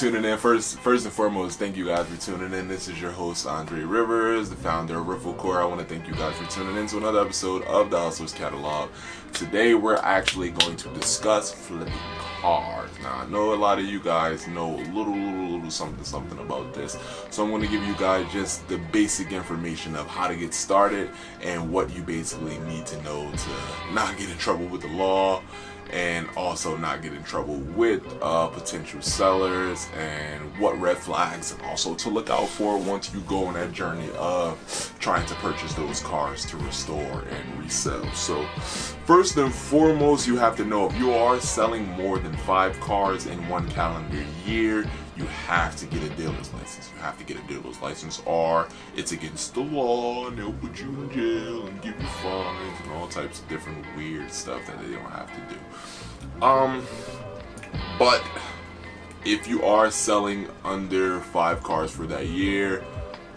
tuning in. First and foremost, thank you guys for tuning in. This is your host, Andre Rivers, the founder of Riffle Core. I want to thank you guys for tuning in to another episode of the Hustlers Catalog. Today, we're actually going to discuss flipping cars. Now, I know a lot of you guys know a little something about this. So I'm going to give you guys just the basic information of how to get started and what you basically need to know to not get in trouble with the law, and also not get in trouble with potential sellers, and what red flags and also to look out for once you go on that journey of trying to purchase those cars to restore and resell. So first and foremost, you have to know if you are selling more than 5 cars in one calendar year, you have to get a dealer's license. You have to get a dealer's license, or it's against the law and they'll put you in jail and give you fines and all types of different weird stuff that they don't have to do. But if you are selling under 5 cars for that year,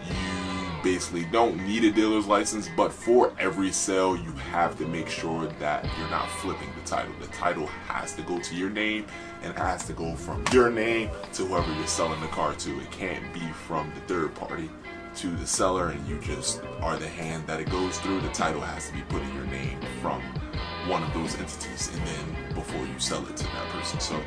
you basically don't need a dealer's license, but for every sale you have to make sure that you're not flipping the title. The title has to go to your name and has to go from your name to whoever you're selling the car to. It can't be from the third party to the seller and you just are the hand that it goes through. The title has to be put in your name from one of those entities, and then before you sell it to that person. So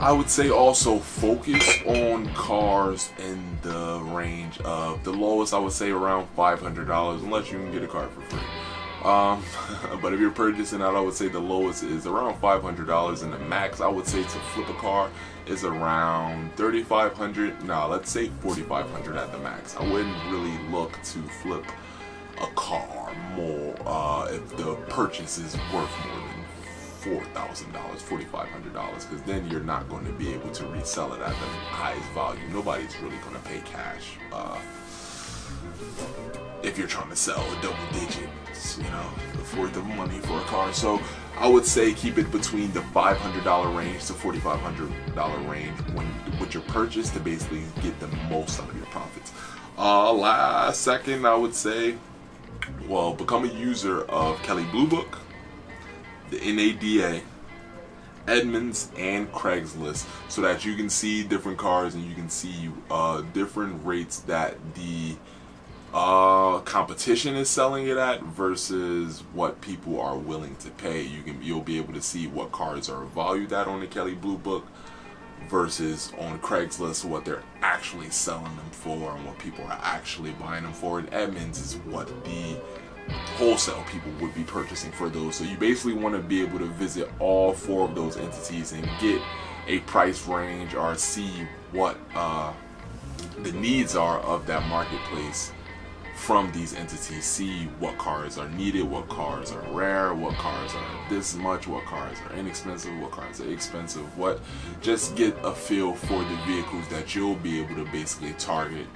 I would say also focus on cars in the range of the lowest, I would say around $500, unless you can get a car for free. But if you're purchasing out, I would say the lowest is around $500, and the max I would say to flip a car is around $3,500. No, let's say $4,500 at the max. I wouldn't really look to flip a car more if the purchase is worth more than $4,000, $4,500, because then you're not going to be able to resell it at the highest value. Nobody's really going to pay cash if you're trying to sell a double digit, worth of money for a car. So I would say keep it between the $500 range to $4,500 range with your purchase to basically get the most out of your profits. Last second, I would say, become a user of Kelley Blue Book, the NADA, Edmunds, and Craigslist, so that you can see different cars and you can see different rates that the competition is selling it at versus what people are willing to pay. You'll be able to see what cars are valued at on the Kelley Blue Book versus on Craigslist what they're actually selling them for and what people are actually buying them for. And Edmunds is what the wholesale people would be purchasing for those. So you basically want to be able to visit all 4 of those entities and get a price range or see what the needs are of that marketplace from these entities. See what cars are needed, what cars are rare, what cars are this much, what cars are inexpensive, what cars are expensive, just get a feel for the vehicles that you'll be able to basically target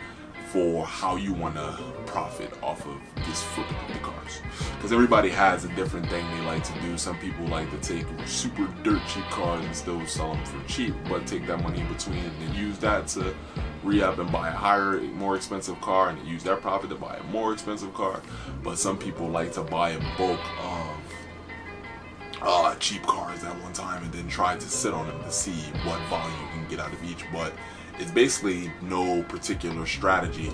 for how you want to profit off of this flipping of the cars. Because everybody has a different thing they like to do. Some people like to take super dirt cheap cars and still sell them for cheap, but take that money in between and then use that to re-up and buy a more expensive car, and use that profit to buy a more expensive car. But some people like to buy a bulk of cheap cars at one time and then try to sit on them to see what value you can get out of each. But it's basically no particular strategy.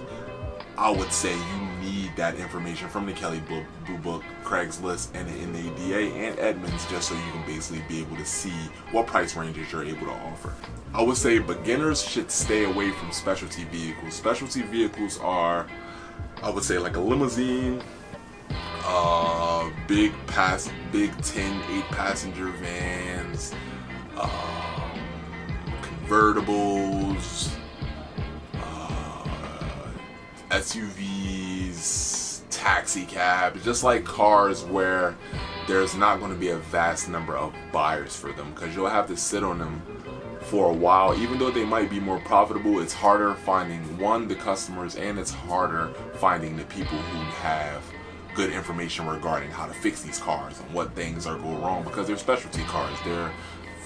I would say you need that information from the Kelley Blue Book, Craigslist, and the NADA and Edmunds, just so you can basically be able to see what price ranges you're able to offer. I would say beginners should stay away from specialty vehicles. Specialty vehicles are, I would say, like a limousine, big 10, 8-passenger vans, convertibles, SUVs, taxi cabs, just like cars where there's not going to be a vast number of buyers for them, because you'll have to sit on them for a while. Even though they might be more profitable, it's harder finding the customers, and it's harder finding the people who have good information regarding how to fix these cars and what things are going wrong, because they're specialty cars. They're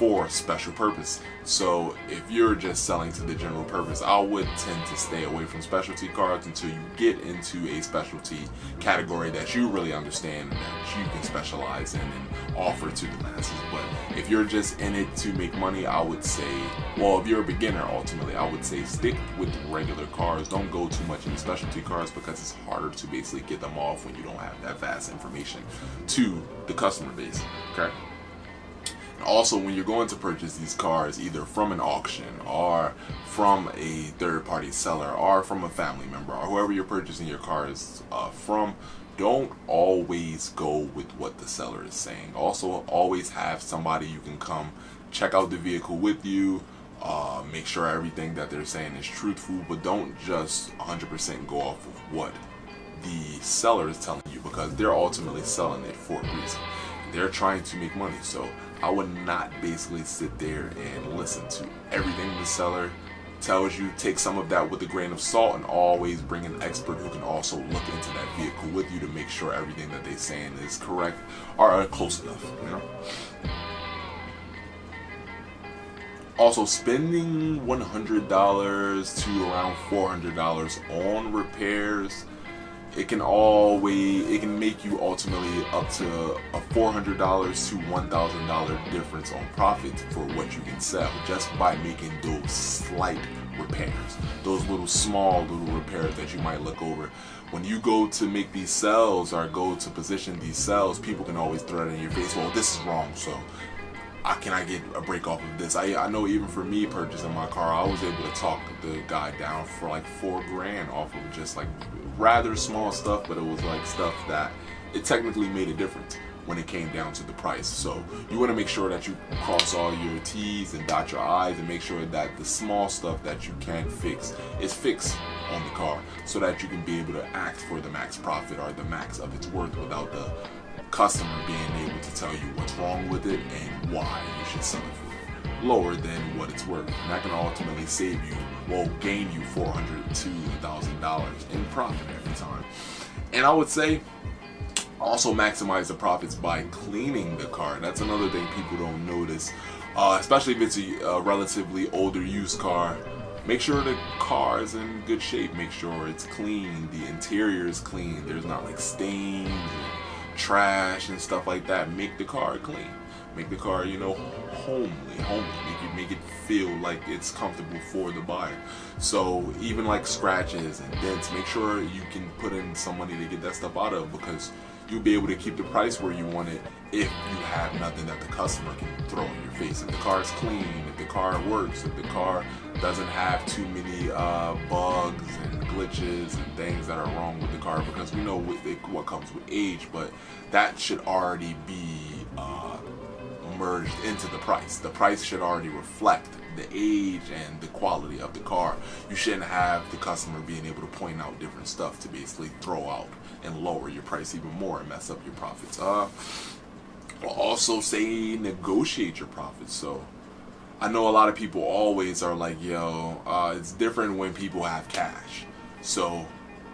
for special purpose. So if you're just selling to the general purpose, I would tend to stay away from specialty cars until you get into a specialty category that you really understand and that you can specialize in and offer to the masses. But if you're just in it to make money, I would say, well, if you're a beginner, ultimately, I would say stick with regular cars. Don't go too much into specialty cars because it's harder to basically get them off when you don't have that vast information to the customer base, okay? Also, when you're going to purchase these cars, either from an auction or from a third-party seller or from a family member or whoever you're purchasing your cars from, don't always go with what the seller is saying. Also, always have somebody you can come check out the vehicle with you, make sure everything that they're saying is truthful, but don't just 100% go off of what the seller is telling you, because they're ultimately selling it for a reason. They're trying to make money, so I would not basically sit there and listen to everything the seller tells you. Take some of that with a grain of salt, and always bring an expert who can also look into that vehicle with you to make sure everything that they're saying is correct or close enough, you know? Also, spending $100 to around $400 on repairs, it can make you ultimately up to a $400 to $1,000 difference on profit for what you can sell, just by making those slight repairs, those little repairs that you might look over. When you go to make these sales or go to position these sales, people can always throw it in your face, well, this is wrong, so can I get a break off of this? I know even for me purchasing my car, I was able to talk the guy down for like $4,000 off of just like rather small stuff, but it was like stuff that it technically made a difference when it came down to the price. So you want to make sure that you cross all your T's and dot your I's, and make sure that the small stuff that you can fix is fixed on the car, so that you can be able to act for the max profit or the max of its worth without the customer being able to tell you what's wrong with it and why you should sell it for lower than what it's worth. And that can ultimately save you, well, gain you $400 to $1,000 in profit every time. And I would say also maximize the profits by cleaning the car. That's another thing people don't notice, especially if it's a relatively older used car. Make sure the car is in good shape. Make sure it's clean. The interior is clean. There's not like stains and trash and stuff like that. Make the car clean. Make the car, you know, homely. Make it feel like it's comfortable for the buyer. So even like scratches and dents, make sure you can put in some money to get that stuff out of, because you'll be able to keep the price where you want it if you have nothing that the customer can throw in your face. If the car is clean, if the car works, if the car doesn't have too many bugs and glitches and things that are wrong with the car, because we know what comes with age, but that should already be merged into the price. The price should already reflect the age and the quality of the car. You shouldn't have the customer being able to point out different stuff to basically throw out and lower your price even more and mess up your profits. I'll also say negotiate your profits. So I know a lot of people always are like, yo, it's different when people have cash. So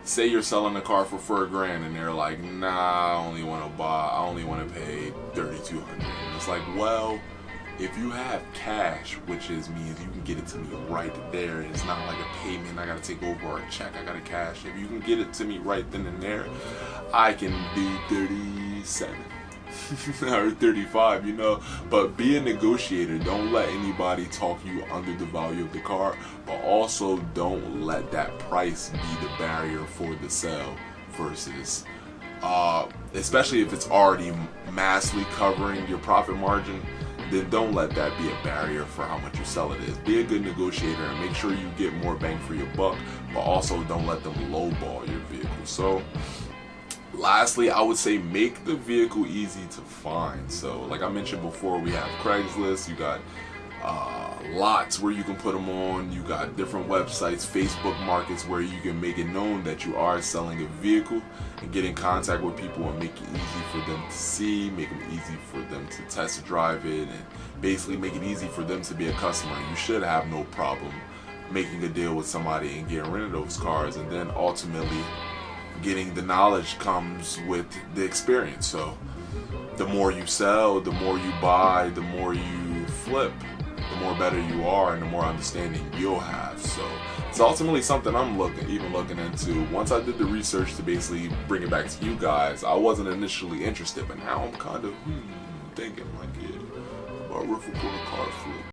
say you're selling a car for $4,000 and they're like, nah, I only want to pay $3,200. And it's like, well, if you have cash, which means you can get it to me right there, it's not like a payment I gotta take over or a check I gotta cash. If you can get it to me right then and there, I can do 37 or 35, you know. But be a negotiator. Don't let anybody talk you under the value of the car, but also don't let that price be the barrier for the sale. Versus especially if it's already massively covering your profit margin, then don't let that be a barrier for how much you sell it is. Be a good negotiator and make sure you get more bang for your buck, but also don't let them lowball your vehicle. So lastly, I would say make the vehicle easy to find. So like I mentioned before, we have Craigslist, you got lots where you can put them on, you got different websites, Facebook markets where you can make it known that you are selling a vehicle, and get in contact with people and make it easy for them to see, make it easy for them to test drive it, and basically make it easy for them to be a customer. You should have no problem making a deal with somebody and getting rid of those cars, and then ultimately getting the knowledge comes with the experience. So the more you sell, the more you buy, the more you flip, the more better you are and the more understanding you'll have. So it's ultimately something I'm looking into. Once I did the research to basically bring it back to you guys, I wasn't initially interested, but now I'm kind of thinking like, yeah, but Riffle Pull the Card Flip.